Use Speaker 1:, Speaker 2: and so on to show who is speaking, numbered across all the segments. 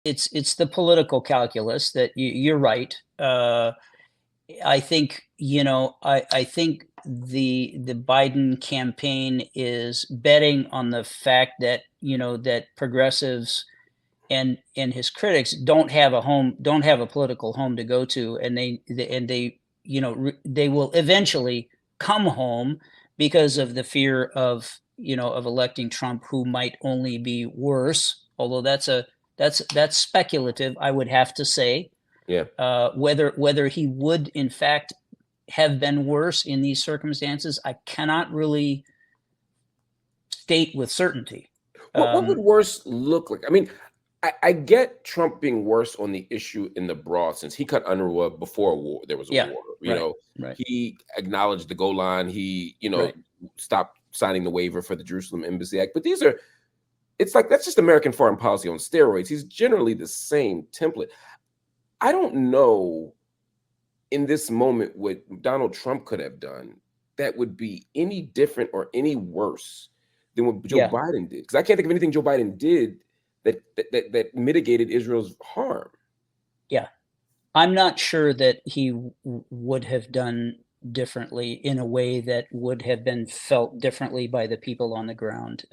Speaker 1: it's the political calculus that you're right. I think, I think the Biden campaign is betting on the fact that, that progressives and his critics don't have a political home to go to, and they they will eventually come home because of the fear of, of electing Trump, who might only be worse. Although that's speculative, I would have to say.
Speaker 2: Yeah.
Speaker 1: Whether he would in fact have been worse in these circumstances, I cannot really state with certainty.
Speaker 2: What would worse look like? I mean, I get Trump being worse on the issue in the broad sense. He cut UNRWA before war. There was a war.
Speaker 1: Right.
Speaker 2: He acknowledged the Golan. He,
Speaker 1: Right.
Speaker 2: stopped signing the waiver for the Jerusalem Embassy Act. But it's like that's just American foreign policy on steroids. He's generally the same template. I don't know in this moment what Donald Trump could have done that would be any different or any worse than what Joe Biden did. Because I can't think of anything Joe Biden did that mitigated Israel's harm.
Speaker 1: Yeah. I'm not sure that he would have done differently in a way that would have been felt differently by the people on the ground.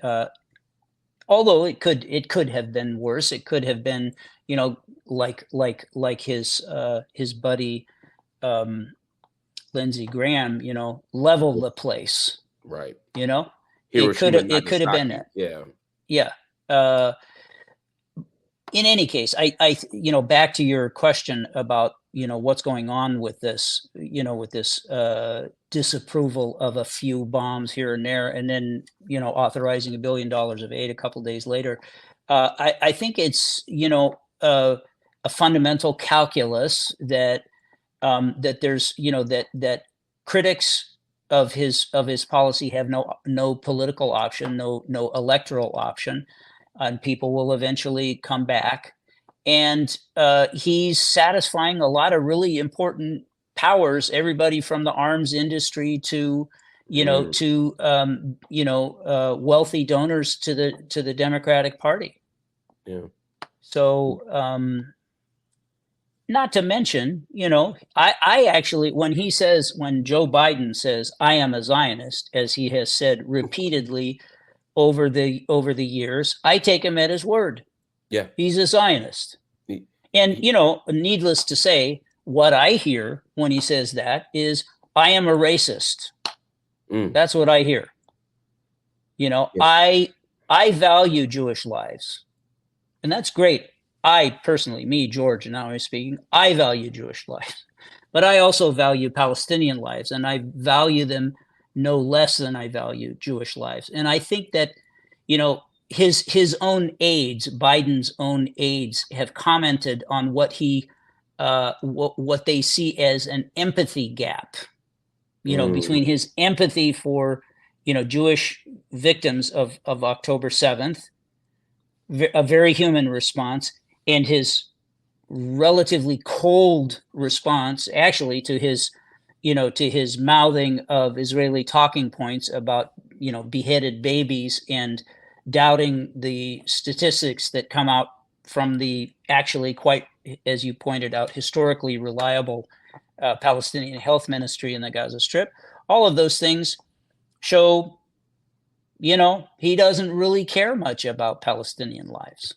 Speaker 1: Although it could have been worse. It could have been, like his buddy Lindsey Graham, level the place.
Speaker 2: Right.
Speaker 1: It could have been that.
Speaker 2: Yeah.
Speaker 1: Yeah. In any case, I back to your question about, what's going on with this, with this disapproval of a few bombs here and there, and then, authorizing $1 billion of aid a couple of days later. I think it's, a fundamental calculus that that there's, that critics of his policy have no political option, no electoral option, and people will eventually come back. And he's satisfying a lot of really important powers, everybody from the arms industry to, wealthy donors to the Democratic Party.
Speaker 2: Yeah.
Speaker 1: So, not to mention, I actually, when Joe Biden says, I am a Zionist, as he has said repeatedly over the years, I take him at his word.
Speaker 2: Yeah.
Speaker 1: He's a Zionist. And, needless to say, what I hear when he says that is, I am a racist. That's what I hear. I value Jewish lives. And that's great. I personally, me, George, and now I'm speaking, I value Jewish lives. But I also value Palestinian lives, and I value them no less than I value Jewish lives. And I think that, his own aides, Biden's own aides, have commented on what what they see as an empathy gap, between his empathy for, Jewish victims of October 7th, a very human response, and his relatively cold response, actually, to his mouthing of Israeli talking points about, beheaded babies, and doubting the statistics that come out from the actually quite, as you pointed out, historically reliable Palestinian health ministry in the Gaza Strip. All of those things show, he doesn't really care much about Palestinian lives.